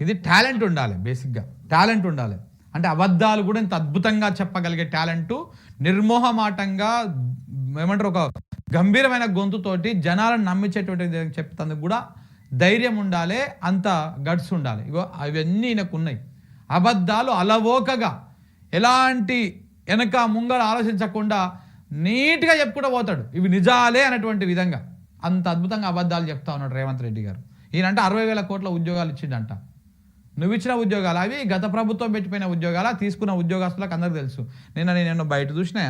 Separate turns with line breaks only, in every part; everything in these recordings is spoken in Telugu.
ఇది టాలెంట్ ఉండాలి, బేసిక్గా టాలెంట్ ఉండాలి. అంటే అబద్ధాలు కూడా ఇంత అద్భుతంగా చెప్పగలిగే టాలెంటు, నిర్మోహమాటంగా ఏమంటారు ఒక గంభీరమైన గొంతుతోటి జనాలను నమ్మించేటువంటి చెప్తానికి కూడా ధైర్యం ఉండాలి, అంత గట్స్ ఉండాలి. ఇగో అవన్నీ ఈయనకు ఉన్నాయి. అబద్ధాలు అలవోకగా ఎలాంటి వెనక ముంగడ ఆలోచించకుండా నీట్గా చెప్పుకుంటూ పోతాడు. ఇవి నిజాలే అనేటువంటి విధంగా అంత అద్భుతంగా అబద్ధాలు చెప్తా ఉన్నాడు రేవంత్ రెడ్డి గారు. ఈయనంటే 60,000 కోట్ల ఉద్యోగాలు ఇచ్చిండంట. నువ్వు ఇచ్చిన ఉద్యోగాలు అవి గత ప్రభుత్వం పెట్టిపోయిన ఉద్యోగాలు, తీసుకున్న ఉద్యోగస్తులకు అందరికీ తెలుసు. నేను బయట చూసినా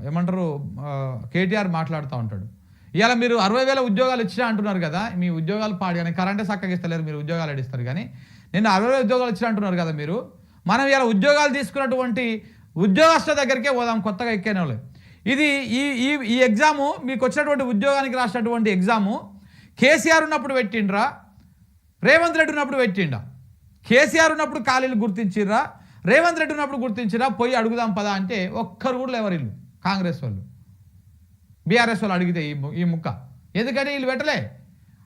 ఏమంటారు కేటీఆర్ మాట్లాడుతూ ఉంటాడు, ఇవాళ మీరు 60,000 ఉద్యోగాలు ఇచ్చినా అంటున్నారు కదా, మీ ఉద్యోగాలు పాడు కానీ కరెంటే చక్కగా ఇస్తలేరు, మీరు ఉద్యోగాలు ఎడిస్తారు కానీ నేను 60,000 ఉద్యోగాలు ఇచ్చినా అంటున్నారు కదా మీరు. మనం ఇలా ఉద్యోగాలు తీసుకున్నటువంటి ఉద్యోగస్తుల దగ్గరికే పోదాం, కొత్తగా ఎక్కేనే వాళ్ళు. ఇది ఈ ఎగ్జాము మీకు వచ్చినటువంటి ఉద్యోగానికి రాసినటువంటి ఎగ్జాము కేసీఆర్ ఉన్నప్పుడు పెట్టిండ్రా, రేవంత్ రెడ్డి ఉన్నప్పుడు పెట్టిండా? కేసీఆర్ ఉన్నప్పుడు ఖాళీలు గుర్తించిర్రా, రేవంత్ రెడ్డి ఉన్నప్పుడు గుర్తించిరా? పోయి అడుగుదాం పదా అంటే ఒక్కరు కూడా ఎవరు ఇల్లు కాంగ్రెస్ వాళ్ళు, బీఆర్ఎస్ వాళ్ళు అడిగితే ఈ ముక్క ఎందుకని వీళ్ళు పెట్టలే?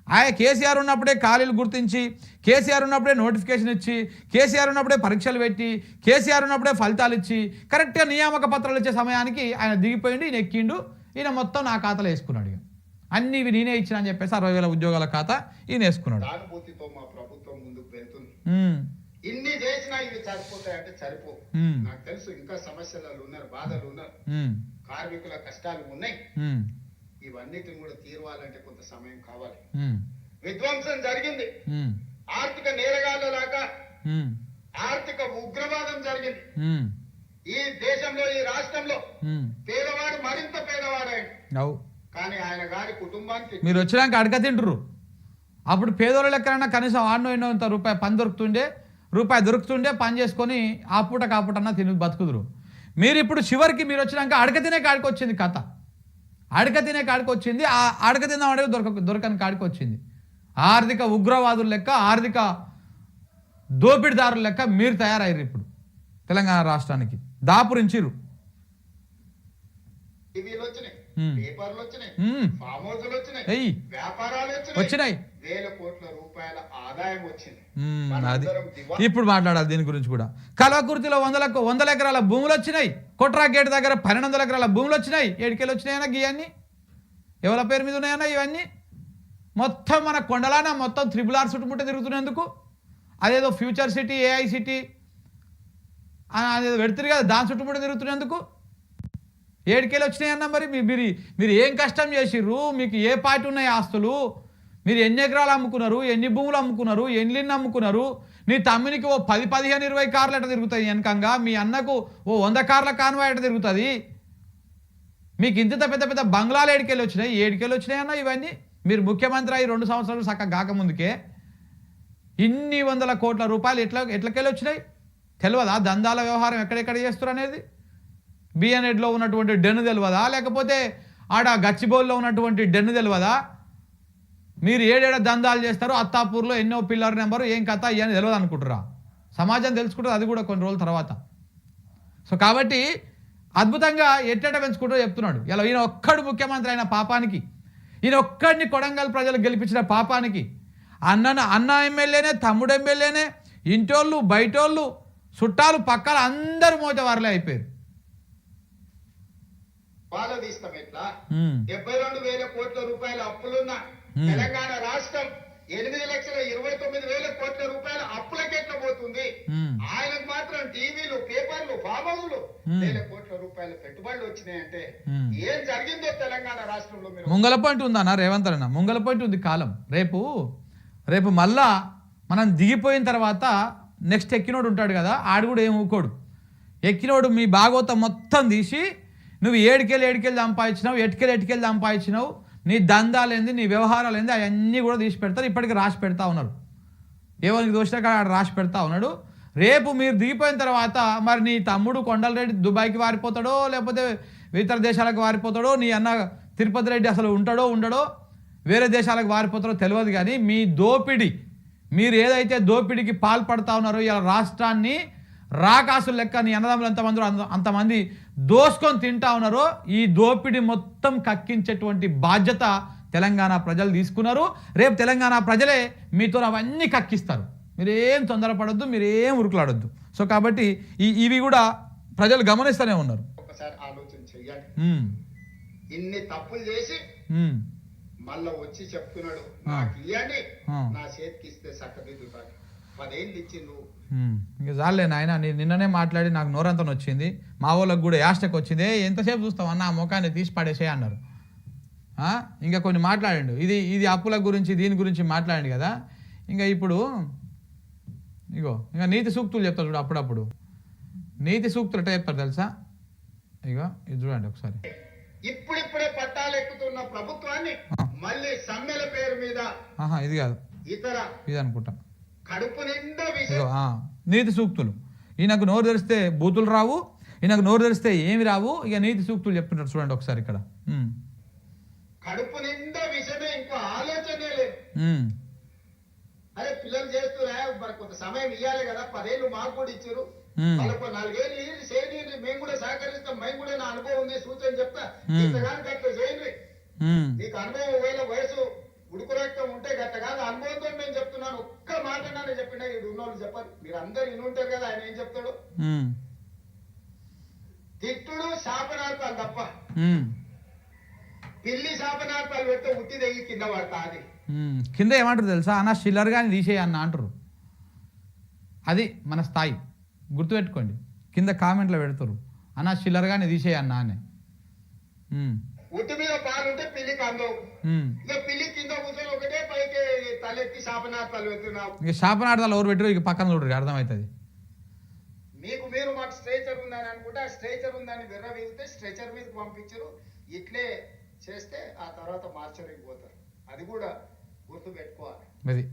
ఆయన కేసీఆర్ ఉన్నప్పుడే ఖాళీలు గుర్తించి, కేసీఆర్ ఉన్నప్పుడే నోటిఫికేషన్ ఇచ్చి, కేసీఆర్ ఉన్నప్పుడే పరీక్షలు పెట్టి, కేసీఆర్ ఉన్నప్పుడే ఫలితాలు ఇచ్చి, కరెక్ట్గా నియామక పత్రాలు ఇచ్చే సమయానికి ఆయన దిగిపోయిండు, ఈయన ఎక్కిండు, ఈయన మొత్తం నా ఖాతాలో వేసుకున్నాడు. ఇక అన్ని ఇవి నేనే ఇచ్చిన అని చెప్పేసి 60,000 ఉద్యోగాల ఖాతా ఈయన వేసుకున్నాడు.
ఇన్ని చేసినా ఇవి సరిపోతాయంటే సరిపో. నాకు తెలుసు ఇంకా సమస్యలు ఉన్నారు, బాధలు ఉన్నారు, కార్మికుల కష్టాలు ఉన్నాయి. ఇవన్నిటిని కూడా తీరవాలంటే కొంత సమయం కావాలి. విధ్వంసం జరిగింది, ఆర్థిక నేరగాళ్ళలాగా ఆర్థిక ఉగ్రవాదం జరిగింది. ఈ దేశంలో ఈ రాష్ట్రంలో పేదవాడు మరింత పేదవాడు. కానీ ఆయన గారి కుటుంబానికి
మీరు వచ్చినాక అడగ తింటారు. అప్పుడు పేదోళ్ళ లెక్కనన్నా కనీసం ఆడనో ఎన్నో ఇంత రూపాయి పని దొరుకుతుండే పని చేసుకొని ఆ పూట కాపుటన్నా తిని బతుకుదురు. మీరు ఇప్పుడు చివరికి మీరు వచ్చినాక అడగ తినే కాడికి వచ్చింది కథ. అడగ తినే కాడికి వచ్చింది, ఆ అడగ తిందాం అనేది దొరకని కాడికి వచ్చింది. ఆర్థిక ఉగ్రవాదుల లెక్క, ఆర్థిక దోపిడిదారుల లెక్క మీరు తయారయ్యారు. ఇప్పుడు తెలంగాణ రాష్ట్రానికి దాపురించిరు.
పేపర్లు వచ్చినాయి, ఫామ్ హౌస్లు వచ్చినాయి, వ్యాపారాలు
వచ్చినాయి,
వేల కోట్ల రూపాయల ఆదాయం వచ్చింది.
అది ఇప్పుడు మాట్లాడాలి దీని గురించి కూడా. కల్వకుర్తిలో 100 ఎకరాల భూములు వచ్చినాయి, కొట్రా గేట్ దగ్గర 1200 ఎకరాల భూములు వచ్చినాయి. ఏడికెళ్ళి వచ్చినాయన్నా ఇవన్నీ ఎవరి పేరు మీద ఉన్నాయన్నా? ఇవన్నీ మొత్తం మన కొండలాన మొత్తం RRR చుట్టుముట్ట తిరుగుతున్నందుకు, అదేదో ఫ్యూచర్ సిటీ, AI సిటీ అదేదో పెడుతుంది కదా, దాని చుట్టుముట్ట తిరుగుతున్నందుకు ఏడికెళ్ళి వచ్చినాయన్నా? మరి మీరు ఏం కష్టం చేసిర్రు? మీకు ఏ పార్టీ ఉన్నాయి ఆస్తులు? మీరు ఎన్ని ఎకరాలు అమ్ముకున్నారు, ఎన్ని భూములు అమ్ముకున్నారు, ఎన్ని అమ్ముకున్నారు? నీ తమ్మునికి ఓ 10, 15, 20 కార్లు ఎట్ట తిరుగుతాయి వెనకంగా? మీ అన్నకు ఓ 100 కార్ల కాన్వాయ్ ఎట్ట తిరుగుతుంది? మీకు ఇంత పెద్ద పెద్ద బంగ్లాలు ఏడికెళ్ళి వచ్చినాయి అన్న ఇవన్నీ? మీరు ముఖ్యమంత్రి అయ్యి 2 సంవత్సరాలు చక్కగా కాకముందుకే ఇన్ని 100 కోట్ల రూపాయలు ఎట్లకెళ్ళి వచ్చినాయి తెలియదా? దందాల వ్యవహారం ఎక్కడెక్కడ చేస్తారు అనేది బిఎన్ఎడ్లో ఉన్నటువంటి డెన్ను తెలియదా? లేకపోతే ఆడ గచ్చిబౌల్లో ఉన్నటువంటి డెన్ను తెలియదా? మీరు ఏడేడ దందాలు చేస్తారో, అత్తాపూర్లో ఎన్నో పిల్లర్ నెంబరు, ఏం కథ ఇవన్నీ తెలియదు అనుకుంటారా? సమాజం తెలుసుకుంటారు, అది కూడా కొన్ని రోజుల తర్వాత. సో కాబట్టి అద్భుతంగా ఎట్టెట పెంచుకుంటూ చెప్తున్నాడు. ఇలా ఈయన ఒక్కడు ముఖ్యమంత్రి అయిన పాపానికి, ఈయన ఒక్కడిని కొడంగల్ ప్రజలు గెలిపించిన పాపానికి అన్న ఎమ్మెల్యేనే, తమ్ముడు ఎమ్మెల్యేనే, ఇంటోళ్ళు బయటోళ్ళు చుట్టాలు పక్కల అందరూ మోతవారులే అయిపోయారు.
72,000 కోట్ల రూపాయల అప్పులున్న తెలంగాణ రాష్ట్రం 8,29,000 కోట్ల రూపాయల అప్పులకెట్ల పోతుంది? ఆయనకు మాత్రం టీవీలు, పేపర్లు, ఫామ్ హౌస్లు, వేల కోట్ల రూపాయల పెట్టుబడులు వచ్చినాయంటే ఏం జరిగిందో తెలంగాణ రాష్ట్రంలో?
ముంగల పాయింట్ ఉందన్న రేవంత్ అన్న, ముంగల పాయింట్ ఉంది కాలం. రేపు మళ్ళా మనం దిగిపోయిన తర్వాత నెక్స్ట్ ఎక్కినోడు ఉంటాడు కదా, ఆడు కూడా ఏం ఊకోడు. ఎక్కినోడు మీ భాగవతం మొత్తం తీసి నువ్వు ఏడికెళ్ళి సంపాదించినావు, ఎటుకెళ్ళి సంపాదించినావు, నీ దందాలేంది, నీ వ్యవహారాలేంది, అవన్నీ కూడా తీసి పెడతారు. ఇప్పటికీ రాసి పెడతా ఉన్నాడు. ఎవరికి దోషినా కాడ ఆడ రాసి పెడతా ఉన్నాడు. రేపు మీరు దిగిపోయిన తర్వాత మరి నీ తమ్ముడు కొండలరెడ్డి దుబాయ్కి వారిపోతాడో, లేకపోతే ఇతర దేశాలకు వారిపోతాడో, నీ అన్న తిరుపతి రెడ్డి అసలు ఉంటాడో ఉండడో, వేరే దేశాలకు వారిపోతాడో తెలియదు. కానీ మీ దోపిడి, మీరు ఏదైతే దోపిడికి పాల్పడతా ఉన్నారో, ఇలా రాష్ట్రాన్ని రాకాసులు లెక్క నీ అన్నదమ్ములు అంతమంది దోసుకొని తింటా ఉన్నారో, ఈ దోపిడి మొత్తం కక్కించేటువంటి బాధ్యత తెలంగాణ ప్రజలు తీసుకున్నారు. రేపు తెలంగాణ ప్రజలే మీతో అవన్నీ కక్కిస్తారు. మీరేం తొందరపడొద్దు, మీరేం ఉరుకులాడొద్దు. సో కాబట్టి ఇవి కూడా ప్రజలు గమనిస్తూనే ఉన్నారు.
ఒకసారి ఆలోచన చెయ్యండి. ఇన్ని తప్పులు చేసి మళ్ళా వచ్చి చెప్తున్నాడు నాకు ఇయ్యండి, నా చేతికి ఇస్తే చక్కదిద్దుతాడు. 10 ఏళ్ళు ఇచ్చి నువ్వు
ఇంకా చాలే నాయన, నిన్ననే మాట్లాడి నాకు నోరంతా వచ్చింది. మా వాళ్ళకి కూడా యాస్టక్ వచ్చింది. ఎంతసేపు చూస్తావు అన్న, ఆ ముఖాన్ని తీసి పడేసే అన్నారు. ఇంకా కొన్ని మాట్లాడండు. ఇది అప్పుల గురించి దీని గురించి మాట్లాడండి కదా. ఇంకా ఇప్పుడు ఇంకా నీతి సూక్తులు చెప్తారు చూడు. అప్పుడప్పుడు నీతి సూక్తులు ఎట్లా చెప్తారు తెలుసా? ఇది చూడండి ఒకసారి.
ఇప్పుడిప్పుడే పట్టాలు ఎక్కుతున్న ప్రభుత్వాన్ని మళ్ళీ సమ్మెల పేరు మీద
ఇది కాదు,
ఇతర
ఇది అనుకుంటా.
కడుపు నిండా
నీతి సూక్తులు. ఈయనకు నోరు తెరిస్తే బూతులు రావు, ఈయనకు నోరు తెరిస్తే ఏమి రావు. ఇక నీతి సూక్తులు చెప్తుంటారు చూడండి ఒకసారి ఇక్కడ.
కడుపు నిండా విషమే, ఇంకో ఆలోచనే లేదు. అరే పిల్లలు చేస్తున్నా, మరి కొంత సమయం ఇవ్వాలి కదా. 10 ఏళ్ళు మాకు కూడా ఇచ్చారు, వాళ్ళకు 4 ఏళ్ళు చేయండి, మేము కూడా సహకరిస్తాం. మేము కూడా నా అనుభవం ఉంది, సూచన చెప్తా. ఇంతగానికి అట్లా చేయండి. నీకు అనుభవం ఒకవేళ వయసు ఉడుకు రక్తం ఉంటే గట్ట కాదు, అనుభవంతో నేను చెప్తున్నాను. ఒక్క మాట నేను చెప్పినా ఇది ఉన్నోళ్ళు చెప్పాలి. మీరు అందరు వినుంటారు కదా ఆయన ఏం చెప్తాడు. తిట్టుడు శాపనార్థాలు తప్ప పిల్లి శాపనార్థాలు పెడితే ఉట్టి తెగి కింద పడతా. అది
కింద ఏమంటారు తెలుసా? అన్న చిల్లర్ గాని తీసేయి అన్న అంటారు. అది మన స్థాయి, గుర్తుపెట్టుకోండి. కింద కామెంట్లో పెడతారు అన్న చిల్లర్ గాని తీసేయి అన్న అని.
ఉట్టి మీద పాలుంటే పిల్లికి అందవు. ఇక పిల్లి కింద కూర్చొని ఒకటే పైకి తలెత్తి శాపనార్థాలు పెడుతున్నావు.
ఇక శాపనార్థాలు ఎవరు పెట్టరు, ఇక పక్కన చూడరు, అర్థమవుతుంది.
మీరు మాకు స్ట్రెచర్ ఉందని అనుకుంటే, ఆ స్ట్రెచర్ ఉందని వెర్ర వీగితే స్ట్రెచర్ మీదకి పంపించరు. ఇట్లే చేస్తే ఆ తర్వాత మార్చరికి పోతారు. అది కూడా గుర్తు పెట్టుకోవాలి.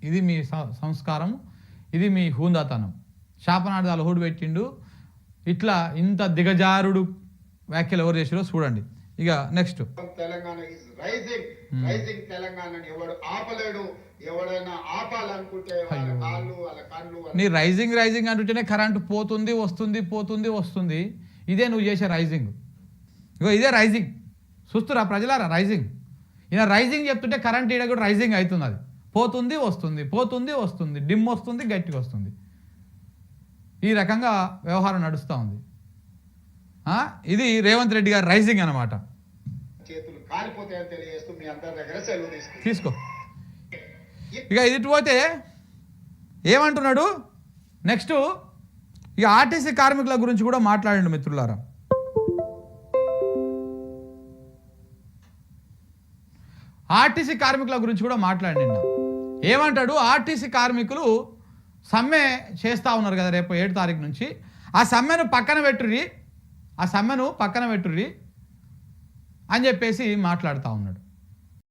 ఇది మీ సంస్కారం, ఇది మీ హూందాతనం. శాపనార్థాలు హూడు పెట్టిండు. ఇట్లా ఇంత దిగజారుడు వ్యాఖ్యలు ఎవరు చేసారో చూడండి. ఇక next,
Telangana is rising. Rising తెలంగాణని ఎవడు ఆపలేడు. ఎవడైనా ఆపాలనుకుంటే వాళ్ళ కాళ్ళు వాళ్ళ కళ్ళు.
నీ రైజింగ్ రైజింగ్ అంటుంటేనే కరెంటు పోతుంది వస్తుంది పోతుంది వస్తుంది. ఇదే నువ్వు చేసే రైజింగ్. ఇదే రైజింగ్. చూస్తురా ప్రజలారా రైజింగ్. ఈయన రైజింగ్ చెప్తుంటే కరెంట్ ఈడ కూడా రైజింగ్ అవుతుంది. అది పోతుంది వస్తుంది పోతుంది వస్తుంది, డిమ్ వస్తుంది గట్టిగా వస్తుంది. ఈ రకంగా వ్యవహారం నడుస్తూ ఉంది. ఇది రేవంత్ రెడ్డి గారు రైజింగ్ అన్నమాట.
చేతులు కాలిపోతాయని తెలియజేస్తూ మీ అందరి దగ్గర సెలవు
తీసుకో. ఇక ఇది పోతే ఏమంటున్నాడు నెక్స్ట్? ఇక ఆర్టీసీ కార్మికుల గురించి కూడా మాట్లాడండి మిత్రులారా. ఆర్టీసీ కార్మికుల గురించి కూడా మాట్లాడండి. ఏమంటాడు? ఆర్టీసీ కార్మికులు సమ్మె చేస్తూ ఉన్నారు కదా రేపు 7 తారీఖు నుంచి. ఆ సమ్మెను పక్కన పెట్టుర్రి అని చెప్పేసి మాట్లాడుతూ ఉన్నాడు.